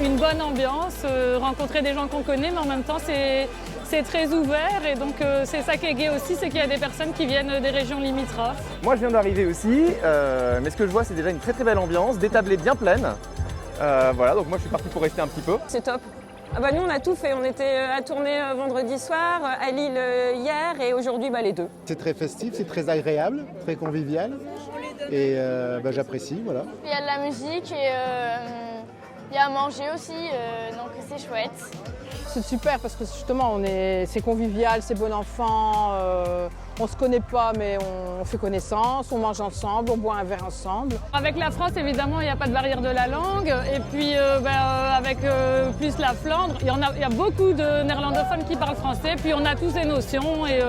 une bonne ambiance, rencontrer des gens qu'on connaît, mais en même temps c'est très ouvert et donc c'est ça qui est gai aussi, c'est qu'il y a des personnes qui viennent des régions limitrophes. Moi je viens d'arriver aussi, mais ce que je vois c'est déjà une très très belle ambiance, des tablées bien pleines. Voilà, donc moi je suis parti pour rester un petit peu. C'est top. Ah bah nous on a tout fait, on était à tourner vendredi soir, à Lille hier et aujourd'hui les deux. C'est très festif, c'est très agréable, très convivial et j'apprécie, voilà. Il y a de la musique et il y a à manger aussi, donc c'est chouette. C'est super parce que justement c'est convivial, c'est bon enfant, on se connaît pas mais on fait connaissance, on mange ensemble, on boit un verre ensemble. Avec la France évidemment il n'y a pas de barrière de la langue et puis avec plus la Flandre, il y a beaucoup de néerlandophones qui parlent français, puis on a tous ces notions et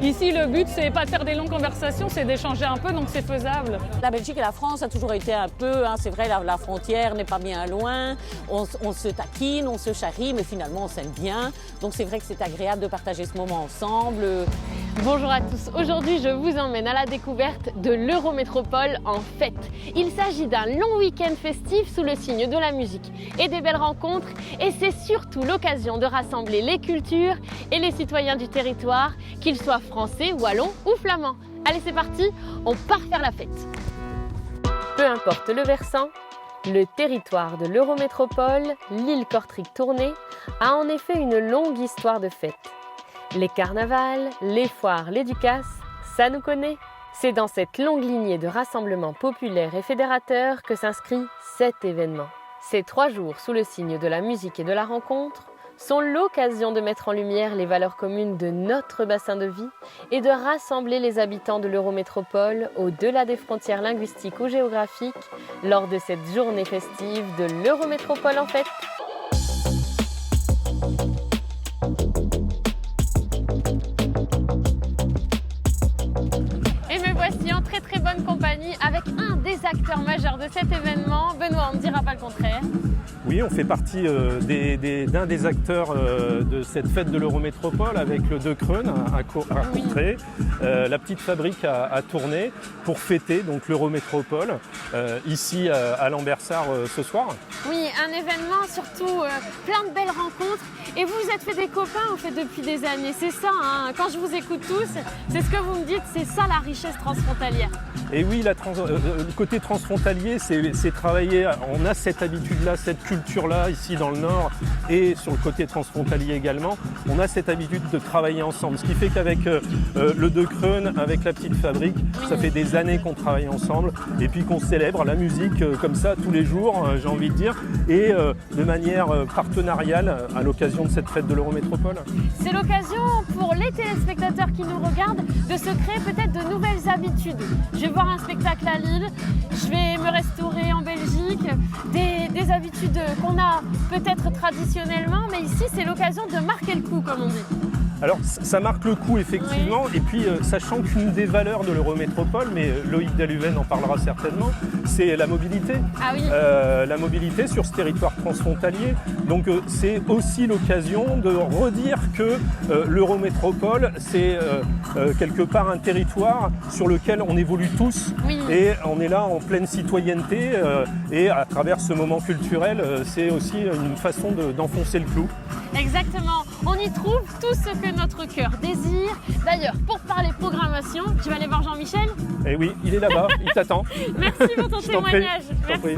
ici le but c'est pas de faire des longues conversations, c'est d'échanger un peu, donc c'est faisable. La Belgique et la France a toujours été un peu, c'est vrai la frontière n'est pas bien loin, on se taquine, on se charrie mais finalement on s'aime bien, donc c'est vrai que c'est agréable de partager ce moment ensemble. Bonjour à tous, aujourd'hui je vous emmène à la découverte de l'Eurométropole en fête. Il s'agit d'un long week-end festif sous le signe de la musique et des belles rencontres, et c'est surtout l'occasion de rassembler les cultures et les citoyens du territoire, qu'ils soient français, wallons ou flamands. Allez c'est parti, on part faire la fête. Peu importe le versant, le territoire de l'Eurométropole, l'île Kortrijk-Tournai, a en effet une longue histoire de fêtes. Les carnavals, les foires, les ducasses, ça nous connaît. C'est dans cette longue lignée de rassemblements populaires et fédérateurs que s'inscrit cet événement. Ces 3 jours sous le signe de la musique et de la rencontre sont l'occasion de mettre en lumière les valeurs communes de notre bassin de vie et de rassembler les habitants de l'Eurométropole au-delà des frontières linguistiques ou géographiques lors de cette journée festive de l'Eurométropole en fête. Et me voici en très très bonne compagnie avec un des acteurs majeurs de cet événement. Benoît, on ne dira pas le contraire. Oui, on fait partie d'un des acteurs de cette fête de l'Eurométropole avec le De Kreun à Courtrai, la petite fabrique à Tournai pour fêter donc l'Eurométropole ici à Lambersart ce soir. Oui, un événement surtout plein de belles rencontres. Et vous vous êtes fait des copains en fait depuis des années, c'est ça, hein, quand je vous écoute tous, c'est ce que vous me dites, c'est ça la richesse transfrontalière. Et oui, le côté transfrontalier, c'est travailler, on a cette habitude-là, cette culture-là ici dans le Nord et sur le côté transfrontalier également, on a cette habitude de travailler ensemble. Ce qui fait qu'avec le De Kreun, avec la petite fabrique, ça fait des années qu'on travaille ensemble et puis qu'on célèbre la musique comme ça tous les jours, j'ai envie de dire, et de manière partenariale à l'occasion de cette fête de l'Eurométropole. C'est l'occasion pour les téléspectateurs qui nous regardent de se créer peut-être de nouvelles habitudes. Je vais voir un spectacle à Lille, je vais me restaurer en Belgique, des habitudes qu'on a peut-être traditionnellement, mais ici c'est l'occasion de marquer le coup comme on dit. Alors ça marque le coup effectivement, oui. Et puis sachant qu'une des valeurs de l'Eurométropole, mais Loïc Daluven en parlera certainement, c'est la mobilité. Ah oui. La mobilité sur ce territoire transfrontalier. Donc c'est aussi l'occasion de redire que l'Eurométropole c'est quelque part un territoire sur lequel on évolue tous, oui. Et on est là en pleine citoyenneté et à travers ce moment culturel c'est aussi une façon d'enfoncer le clou. Exactement, on y trouve tout ce que notre cœur désire. D'ailleurs, pour parler programmation, tu vas aller voir Jean-Michel ? Eh oui, il est là-bas, il t'attend. Merci pour ton témoignage. Merci.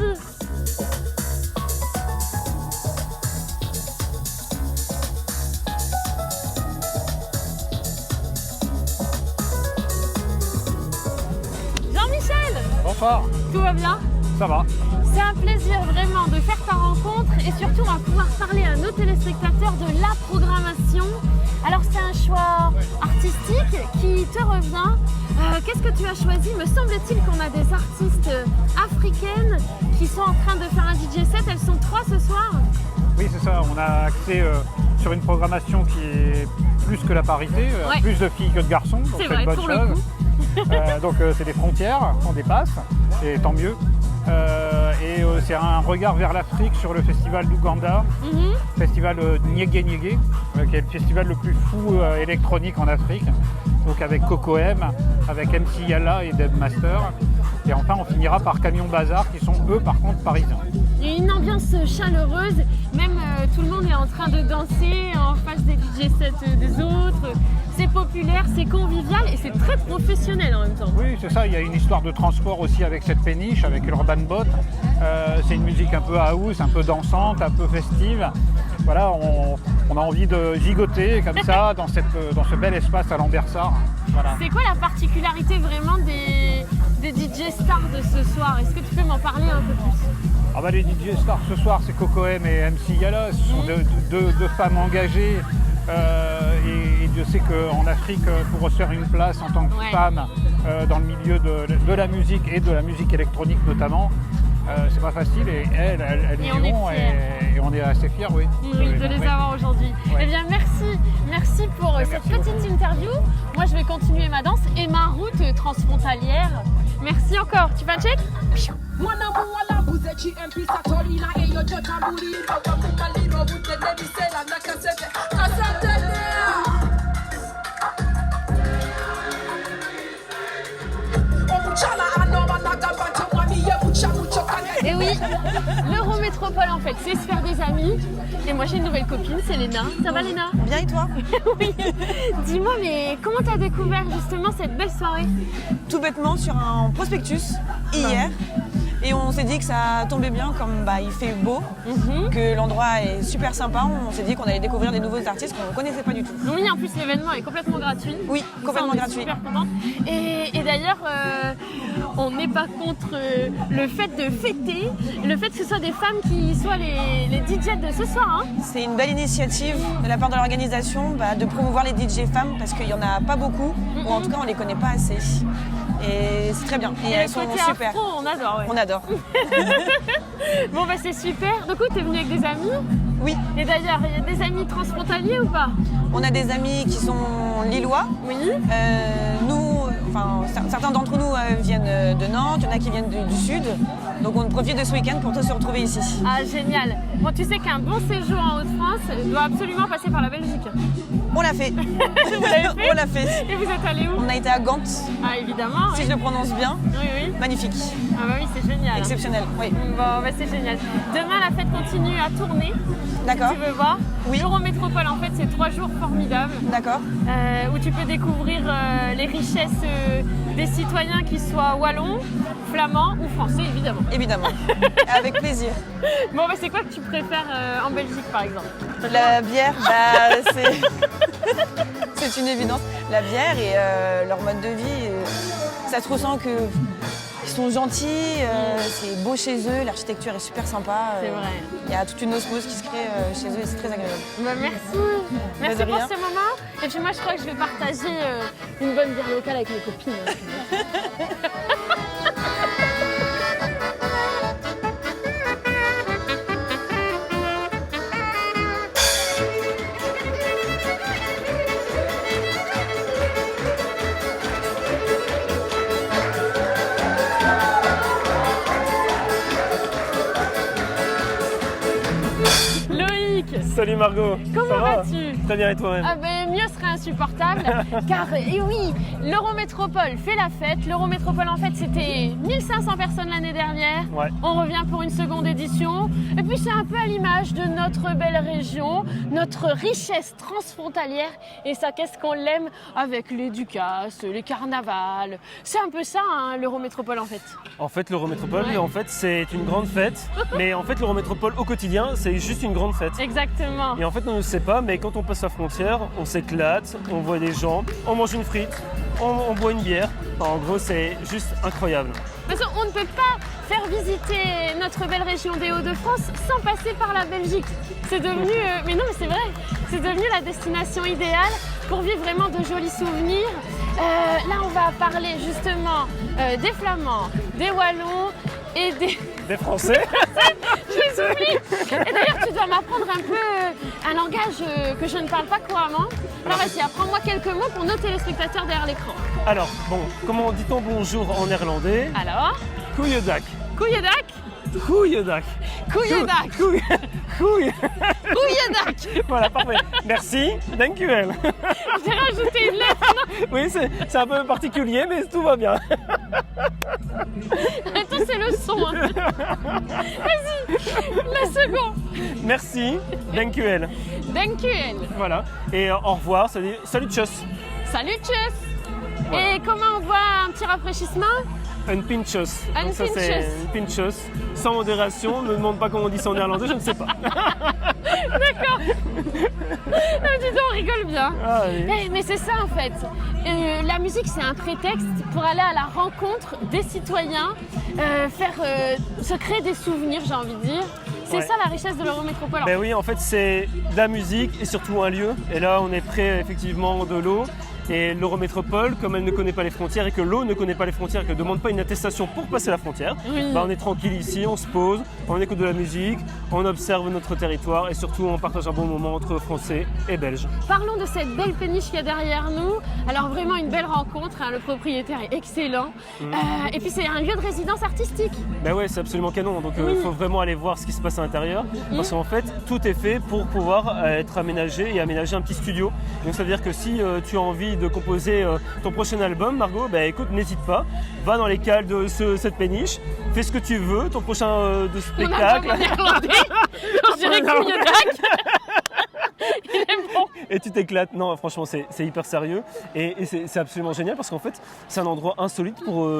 Jean-Michel ! Bonsoir. Tout va bien ? Ça va. C'est un plaisir vraiment de faire ta rencontre et surtout on va pouvoir parler à nos téléspectateurs de la programmation. Alors c'est un choix artistique qui te revient. Qu'est-ce que tu as choisi ? Me semble-t-il qu'on a des artistes africaines qui sont en train de faire un DJ set. Elles sont 3 ce soir. Oui c'est ça, on a axé sur une programmation qui est plus que la parité, ouais. Plus de filles que de garçons. C'est vrai, pour le coup. Donc c'est des frontières qu'on dépasse et tant mieux. C'est un regard vers l'Afrique sur le festival d'Ouganda, festival Nyege Nyege, qui est le festival le plus fou électronique en Afrique. Donc avec Coco M, avec MC Yala et Deb Master. Et enfin on finira par Camion Bazar qui sont eux par contre parisiens. Il y a une ambiance chaleureuse, même tout le monde est en train de danser en face des DJ sets des autres. C'est populaire, c'est convivial et c'est très professionnel en même temps. Oui, c'est ça, il y a une histoire de transport aussi avec cette péniche, avec l'Urban Boat. C'est une musique un peu house, un peu dansante, un peu festive. Voilà, on a envie de gigoter comme ça dans ce bel espace à Lambersart. Voilà. C'est quoi la particularité vraiment des DJ stars de ce soir? Est-ce que tu peux m'en parler un peu plus? Les DJ stars ce soir, c'est Coco M et MC Yala. Ce sont deux femmes engagées. Et Dieu sait qu'en Afrique, pour se faire une place en tant que femme dans le milieu de la musique et de la musique électronique notamment, c'est pas facile et elles y vont et on est assez fiers, oui. Oui, de les avoir aujourd'hui. Ouais. Eh bien, merci pour cette petite interview. Moi, je vais continuer ma danse et ma route transfrontalière. Merci encore. Tu fais un check? Et oui, l'Eurométropole en fait, c'est se faire des amis. Et moi j'ai une nouvelle copine, c'est Léna. Ça va Léna? Bien et toi? Oui. Dis-moi, mais comment t'as découvert justement cette belle soirée? Tout bêtement sur un prospectus hier. Et on s'est dit que ça tombait bien comme il fait beau, que l'endroit est super sympa. On s'est dit qu'on allait découvrir des nouveaux artistes qu'on ne connaissait pas du tout. Oui, en plus l'événement est complètement gratuit. Oui, complètement gratuit. Super contente. Et d'ailleurs, on n'est pas contre le fait de fêter, le fait que ce soit des femmes qui soient les DJ de ce soir. Hein. C'est une belle initiative de la part de l'organisation de promouvoir les DJ femmes parce qu'il n'y en a pas beaucoup, ou en tout cas on ne les connaît pas assez. Et c'est très bien. Et elles sont super. Afro, on adore. Ouais. On adore. Bon c'est super. Du coup, t'es venue avec des amis? Oui. Et d'ailleurs, il y a des amis transfrontaliers ou pas? On a des amis qui sont lillois. Oui. Certains d'entre nous viennent de Nantes, il y en a qui viennent du sud. Donc on profite de ce week-end pour tous se retrouver ici. Ah génial. Bon, tu sais qu'un bon séjour en Haute-France doit absolument passer par la Belgique. On l'a fait. Vous l'avez fait? On l'a fait. Et vous êtes allé où? On a été à Gand. Ah évidemment. Si je le prononce bien. Oui. Magnifique. Ah oui, c'est génial. Exceptionnel, oui. Bon, c'est génial. Demain, la fête continue à tourner. D'accord. Si tu veux voir. Oui. L'Eurométropole, en fait, c'est 3 jours formidables. D'accord. Où tu peux découvrir les richesses des citoyens, qui soient wallons, flamands ou français, évidemment. Évidemment. Avec plaisir. Bon, c'est quoi que tu préfères en Belgique, par exemple? La bière, c'est une évidence. La bière et leur mode de vie, ça se ressent qu'ils sont gentils, c'est beau chez eux, l'architecture est super sympa. C'est vrai. Il y a toute une osmose qui se crée chez eux et c'est très agréable. Merci pour ce moment. Et puis moi, je crois que je vais partager une bonne bière locale avec mes copines. Salut Margot. Comment vas-tu? Très bien et toi-même? Mieux serait insupportable car oui, l'Eurométropole fait la fête. L'Eurométropole en fait c'était 1500 personnes l'année dernière. Ouais. On revient pour une seconde édition. Et puis c'est un peu à l'image de notre belle région, notre richesse transfrontalière. Et ça, qu'est-ce qu'on l'aime avec les Ducasse, les carnavals. C'est un peu ça l'Eurométropole en fait. En fait l'Eurométropole, c'est une grande fête. Mais en fait l'Eurométropole au quotidien, c'est juste une grande fête. Exactement. Et en fait on ne sait pas, mais quand on passe la frontière, on s'éclate, on voit des gens, on mange une frite, on boit une bière. Enfin, en gros, c'est juste incroyable. Parce qu'on ne peut pas faire visiter notre belle région des Hauts-de-France sans passer par la Belgique. C'est devenu, mais non mais c'est vrai, c'est devenu la destination idéale pour vivre vraiment de jolis souvenirs. Là on va parler justement des Flamands, des Wallons et des Français. Je les oublie. Et d'ailleurs tu dois m'apprendre un peu un langage que je ne parle pas couramment. Alors vas-y, apprends-moi quelques mots pour nos téléspectateurs derrière l'écran. Alors bon, comment dit-on bonjour en néerlandais? Alors? Goeiedag. Goeiedag? Goeiedag. Goeiedag. Goeiedag. Voilà, parfait. Merci. Dankjewel. J'ai rajouté une lettre. Oui, c'est un peu particulier, mais tout va bien. Attends, c'est le son. Hein. Vas-y, la seconde. Merci, dankjewel. Dankjewel. Voilà, et au revoir, salut tchuss. Salut, tchuss. Voilà. Et comment on voit un petit rafraîchissement? Un pinchos. Un Donc ça c'est un pinchos, sans modération. Ne me demande pas comment on dit ça en néerlandais, je ne sais pas. D'accord. Dis donc, on rigole bien. Ah, oui. Mais c'est ça en fait. La musique c'est un prétexte pour aller à la rencontre des citoyens, se créer des souvenirs, j'ai envie de dire. C'est Ouais. ça la richesse de l'Eurométropole. Ben oui, en fait c'est de la musique et surtout un lieu. Et là on est près effectivement de l'eau. Et l'Eurométropole, comme elle ne connaît pas les frontières et que l'eau ne connaît pas les frontières et qu'elle ne demande pas une attestation pour passer la frontière, Oui. on est tranquille ici, on se pose, on écoute de la musique, on observe notre territoire et surtout on partage un bon moment entre Français et Belges. Parlons de cette belle péniche qu'il y a derrière nous. Alors vraiment une belle rencontre, hein. Le propriétaire est excellent. Et puis c'est un lieu de résidence artistique. Ben ouais, c'est absolument canon, donc il Oui. faut vraiment aller voir ce qui se passe à l'intérieur parce qu'en fait tout est fait pour pouvoir être aménagé et aménager un petit studio. Donc ça veut dire que si tu as envie de composer ton prochain album, Margot, ben écoute, n'hésite pas, va dans les cales de cette péniche, fais ce que tu veux, ton prochain de spectacle. On a pas mon néerlandais. On dirait que il est bon. Et tu t'éclates. Non, franchement, c'est hyper sérieux et c'est absolument génial parce qu'en fait, c'est un endroit insolite pour,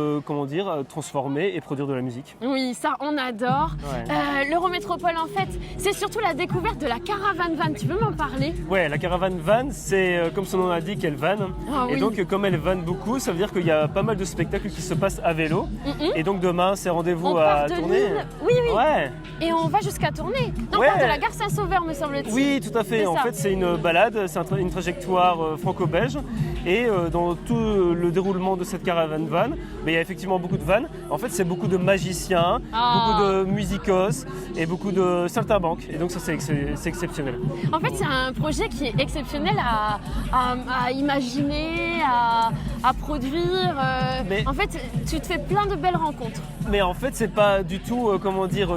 transformer et produire de la musique. Oui, ça on adore. Ouais. L'Eurométropole en fait, c'est surtout la découverte de la caravane van. Tu peux m'en parler? Ouais, la caravane van, c'est comme son nom l'indique, elle vanne. Ah Et oui. donc, comme elle vanne beaucoup, ça veut dire qu'il y a pas mal de spectacles qui se passent à vélo. Et donc, demain, c'est rendez-vous On à part de Tournai. Lille. Oui, oui. Ouais. Et on va jusqu'à Tournai. Non, Ouais. on part de la gare Saint-Sauveur, me semble-t-il. Oui, tout à fait. C'est En ça. fait, c'est une balade, c'est une trajectoire franco-belge. Et dans tout le déroulement de cette caravane van, il y a effectivement beaucoup de vannes. En fait, c'est beaucoup de magiciens, beaucoup de musicos et beaucoup de saltimbanques. Et donc, ça, c'est exceptionnel. En fait, c'est un projet qui est exceptionnel à imaginer, à produire. En fait, tu te fais plein de belles rencontres. Mais en fait, c'est pas du tout,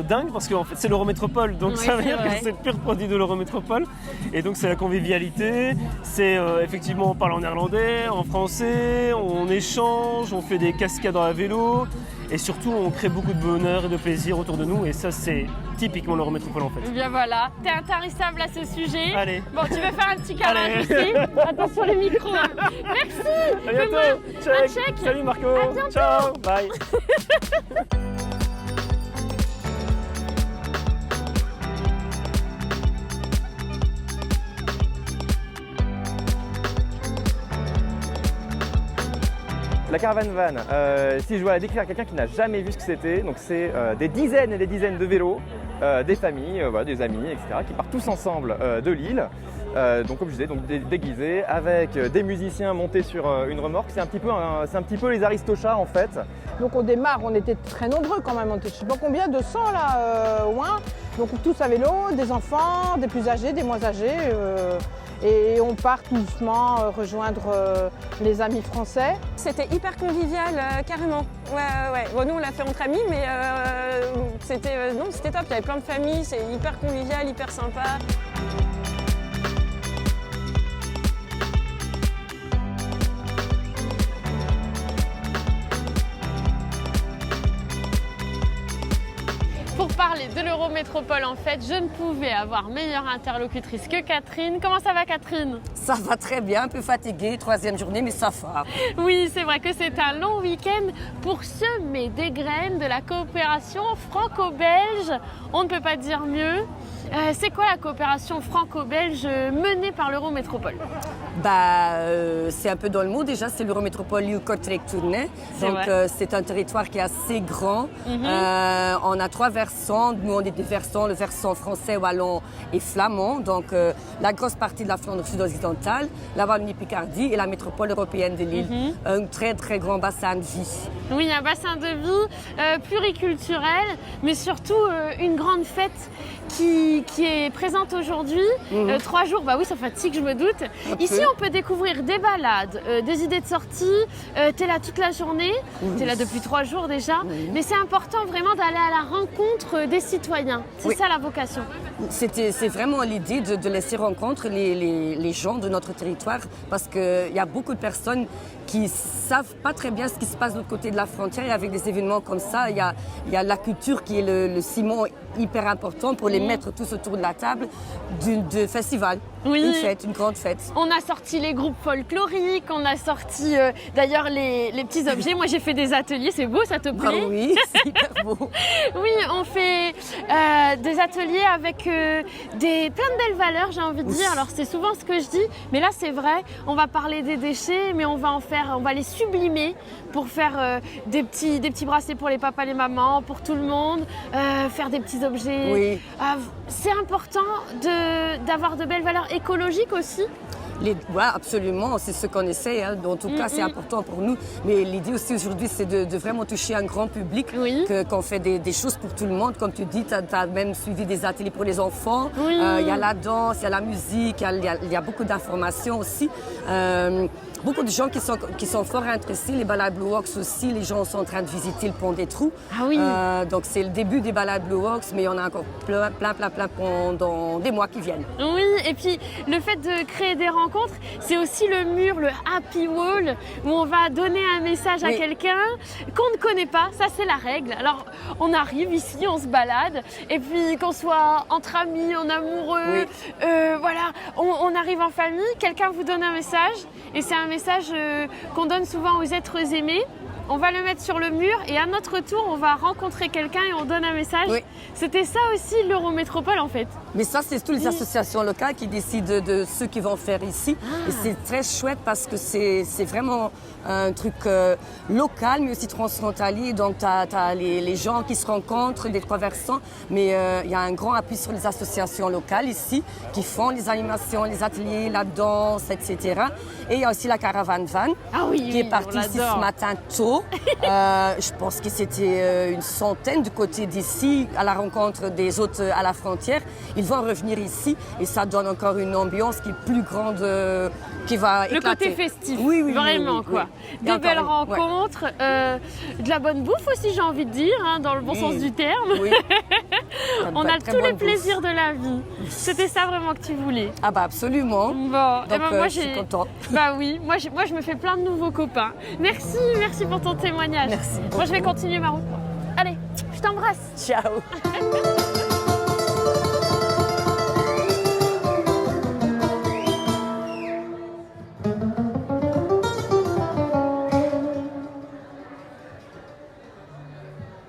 dingue, parce qu'en fait, c'est l'Eurométropole. Donc, Oui, ça veut c'est dire vrai. que c'est le pur produit de l'Eurométropole. Et donc, c'est la convivialité. C'est effectivement, on parle en néerlandais, en français, on échange, on fait des cascades à vélo. Et surtout, on crée beaucoup de bonheur et de plaisir autour de nous. Et ça, c'est typiquement l'Eurométropole en fait. Eh bien voilà, t'es intarissable à ce sujet. Allez. Bon, tu veux faire un petit câlin Allez. ici. Attention les micros. Hein. Merci. À bientôt. Fais-moi un check. Salut Marco. À bientôt. Ciao. Bye. La caravane van, si je dois la décrire à quelqu'un qui n'a jamais vu ce que c'était, donc c'est des dizaines et des dizaines de vélos, des familles, des amis, etc., qui partent tous ensemble de Lille. Donc comme je disais, donc déguisés, avec des musiciens montés sur une remorque. C'est un petit peu les Aristochats en fait. Donc au démarre, on était très nombreux quand même, on était je sais pas combien, 200 là au moins. Donc tous à vélo, des enfants, des plus âgés, des moins âgés. Et on part tout doucement rejoindre les amis français. C'était hyper convivial, carrément. Ouais. Bon, nous, on l'a fait entre amis, mais c'était top. Il y avait plein de familles, c'est hyper convivial, hyper sympa. Pour parler de l'Eurométropole, en fait, je ne pouvais avoir meilleure interlocutrice que Catherine. Comment ça va, Catherine? Ça va très bien, un peu fatiguée, 3e journée, mais ça va. Oui, c'est vrai que c'est un long week-end pour semer des graines de la coopération franco-belge. On ne peut pas dire mieux. C'est quoi la coopération franco-belge menée par l'Eurométropole? C'est un peu dans le mot déjà, c'est l'Eurométropole Lille-Kortrijk-Tournai. Donc c'est un territoire qui est assez grand. On a 3 versants. Nous on est des versants, le versant français, wallon et flamand. Donc la grosse partie de la Flandre sud-occidentale, la Wallonie-Picardie et la métropole européenne de Lille. Un très très grand bassin de vie. Oui, un bassin de vie pluriculturel, mais surtout une grande fête qui est présente aujourd'hui. 3 jours, bah oui, ça fatigue, je me doute. Ici, on peut découvrir des balades, des idées de sortie. Tu es là toute la journée, tu es là depuis 3 jours déjà. Mais c'est important vraiment d'aller à la rencontre des citoyens. C'est ça la vocation. C'est vraiment l'idée de laisser rencontrer les gens de notre territoire parce qu'il y a beaucoup de personnes qui savent pas très bien ce qui se passe de l'autre côté de la frontière et avec des événements comme ça, il y a la culture qui est le ciment hyper important pour les mettre tous autour de la table de festival. Une fête, une grande fête. On a sorti les groupes folkloriques, on a sorti d'ailleurs les petits objets. Moi j'ai fait des ateliers, c'est beau, ça te plaît? Oui, c'est hyper beau. Oui, on fait des ateliers avec plein de belles valeurs, j'ai envie de dire. Alors c'est souvent ce que je dis, mais là c'est vrai, on va parler des déchets, mais on va les sublimer pour faire des petits bracelets pour les papas, les mamans, pour tout le monde, faire des petits objets. C'est important d'avoir de belles valeurs écologiques aussi. Oui, absolument, c'est ce qu'on essaie. Hein. En tout cas, c'est important pour nous. Mais l'idée aussi aujourd'hui, c'est de vraiment toucher un grand public, qu'on fait des choses pour tout le monde. Comme tu dis, tu as même suivi des ateliers pour les enfants. Il y a la danse, il y a la musique, il y a beaucoup d'informations aussi. Beaucoup de gens qui sont fort intéressés. Les balades Blue Ox aussi, les gens sont en train de visiter le pont des Trous. Donc c'est le début des balades Blue Ox, mais il y en a encore plein pendant des mois qui viennent. Oui, et puis le fait de créer des rencontres, c'est aussi le mur, le happy wall, où on va donner un message à quelqu'un qu'on ne connaît pas. Ça, c'est la règle. Alors, on arrive ici, on se balade, et puis qu'on soit entre amis, en amoureux, voilà, on arrive en famille, quelqu'un vous donne un message, et c'est un message qu'on donne souvent aux êtres aimés. On va le mettre sur le mur et à notre tour, on va rencontrer quelqu'un et on donne un message. C'était ça aussi l'Eurométropole en fait. Mais ça, c'est toutes les associations locales qui décident de ce qu'ils vont faire ici. Et c'est très chouette parce que c'est vraiment un truc local, mais aussi transfrontalier. Donc, tu as les gens qui se rencontrent des 3 versants, mais il y a un grand appui sur les associations locales ici qui font les animations, les ateliers, la danse, etc. Et il y a aussi la caravane van qui est partie ici ce matin tôt. Je pense que c'était une centaine du côté d'ici à la rencontre des autres à la frontière. Ils vont revenir ici et ça donne encore une ambiance qui est plus grande, qui va éclater. Le côté festif, vraiment quoi. Des belles rencontres, de la bonne bouffe aussi j'ai envie de dire, hein, dans le bon sens du terme. On a tous les plaisirs de la vie. C'était ça vraiment que tu voulais? Ah bah absolument. Bon, donc moi je suis contente. Bah oui, moi je me fais plein de nouveaux copains. Merci pour ton témoignage. Merci beaucoup. Moi je vais continuer ma route. Allez, je t'embrasse. Ciao.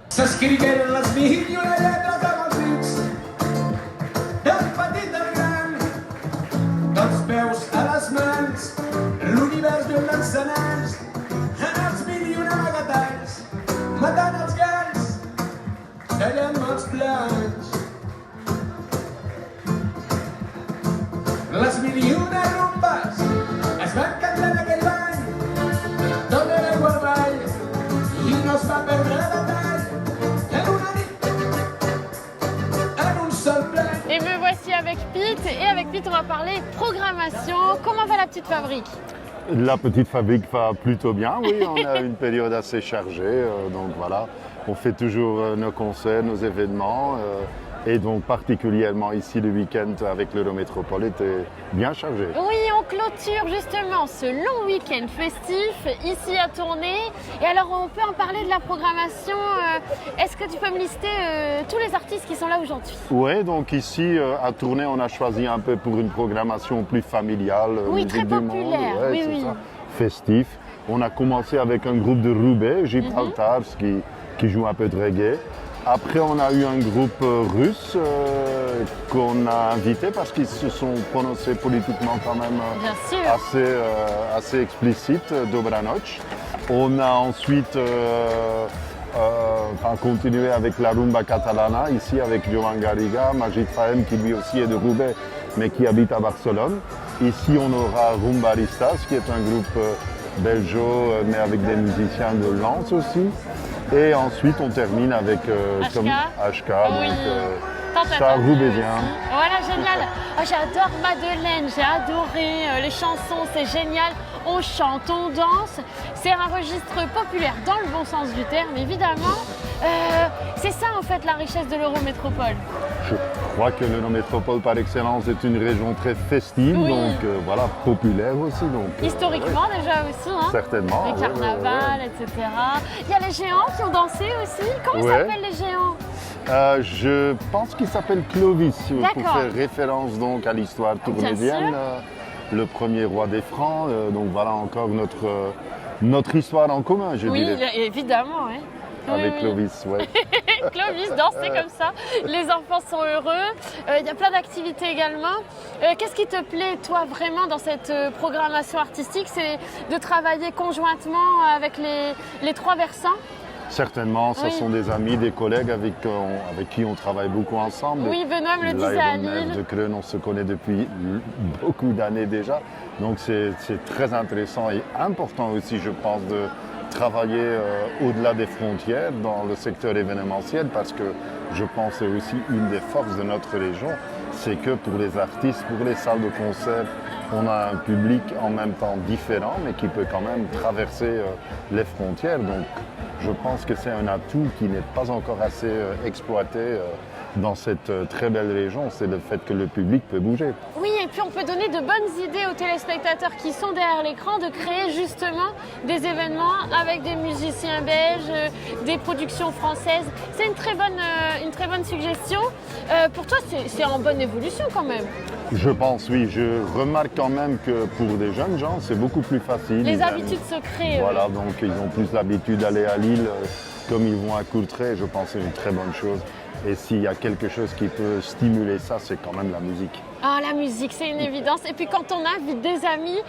S'escrigueren les mil i una lletres de maldits, del petit al gran, dels peus a les mans, l'univers violant senars, en els mil i una magatalls, matant els galls, tallant els plans. Les mil i una rumbes es van cantar en aquell ball, tot era igual ball, i no es va perdre de detall. Et me voici avec Pete, et avec Pete on va parler programmation. Comment va la petite fabrique? La petite fabrique va plutôt bien, oui, on a une période assez chargée, donc voilà, on fait toujours nos concerts, nos événements, et donc particulièrement ici le week-end avec l'Eurométropole était bien chargé. Oui, on clôture justement ce long week-end festif ici à Tournai. Et alors on peut en parler de la programmation. Est-ce que tu peux me lister tous les artistes qui sont là aujourd'hui? Oui, donc ici à Tournai on a choisi un peu pour une programmation plus familiale. Oui, très populaire, oui. Festif. On a commencé avec un groupe de Roubaix, Gibraltar, qui joue un peu de reggae. Après, on a eu un groupe russe qu'on a invité parce qu'ils se sont prononcés politiquement quand même assez explicites, Dobranoc. On a ensuite continué avec la rumba catalana, ici avec Joan Garriga, Majid Fahem qui lui aussi est de Roubaix mais qui habite à Barcelone. Ici, on aura Rumbaristas qui est un groupe belgeo mais avec des musiciens de Lens aussi. Et ensuite, on termine avec HK, Ça roubaisien. Voilà, génial. Oh, j'adore Madeleine, j'ai adoré les chansons, c'est génial. On chante, on danse. C'est un registre populaire dans le bon sens du terme, évidemment. C'est ça, en fait, la richesse de l'Eurométropole. Je crois que l'Eurométropole, par excellence, est une région très festive, donc voilà, populaire aussi. Donc, historiquement déjà aussi, hein. Certainement. Les carnavals, etc. Il y a les géants qui ont dansé aussi. Comment s'appellent les géants? Je pense qu'il s'appelle Clovis, pour faire référence donc à l'histoire tournaisienne. Le premier roi des Francs, donc voilà encore notre histoire en commun, je dirais. Oui, évidemment, oui. Avec Clovis, oui. Clovis, danser comme ça, les enfants sont heureux. Il y a plein d'activités également. Qu'est-ce qui te plaît, toi, vraiment dans cette programmation artistique? C'est de travailler conjointement avec les trois versants? Certainement, ce sont des amis, des collègues avec qui on travaille beaucoup ensemble. Oui, Benoît me le disait à Lille. de Creune, on se connaît depuis beaucoup d'années déjà. Donc c'est très intéressant et important aussi, je pense, de travailler au-delà des frontières dans le secteur événementiel parce que je pense que c'est aussi une des forces de notre région, c'est que pour les artistes, pour les salles de concert, on a un public en même temps différent mais qui peut quand même traverser les frontières. Donc je pense que c'est un atout qui n'est pas encore assez exploité dans cette très belle région, c'est le fait que le public peut bouger. Oui, et puis on peut donner de bonnes idées aux téléspectateurs qui sont derrière l'écran de créer justement des événements avec des musiciens belges, des productions françaises. C'est une très bonne suggestion. Pour toi, c'est en bonne évolution quand même. Je pense, oui. Je remarque quand même que pour des jeunes gens, c'est beaucoup plus facile. Les habitudes se créent. Voilà, donc ils ont plus l'habitude d'aller à Lille comme ils vont à Courtrai. Je pense que c'est une très bonne chose. Et s'il y a quelque chose qui peut stimuler ça, c'est quand même la musique. Ah, la musique, c'est une évidence. Et puis quand on invite des amis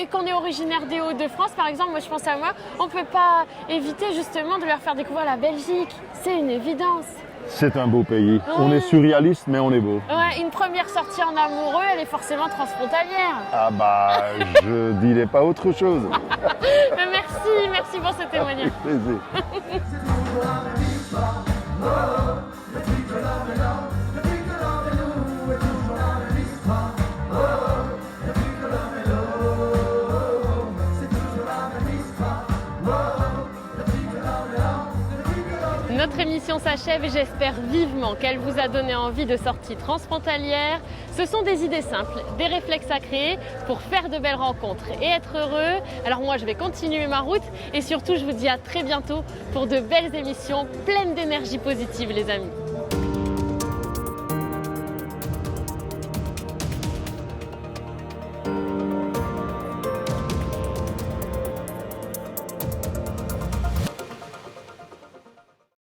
et qu'on est originaire des Hauts-de-France, par exemple, moi je pense à moi, on ne peut pas éviter justement de leur faire découvrir la Belgique. C'est une évidence. C'est un beau pays. On est surréaliste, mais on est beau. Ouais, une première sortie en amoureux, elle est forcément transfrontalière. Ah bah, je dirais pas autre chose. Merci pour ce témoignage. Avec plaisir. Notre émission s'achève et j'espère vivement qu'elle vous a donné envie de sorties transfrontalières. Ce sont des idées simples, des réflexes à créer pour faire de belles rencontres et être heureux. Alors moi, je vais continuer ma route et surtout, je vous dis à très bientôt pour de belles émissions pleines d'énergie positive, les amis.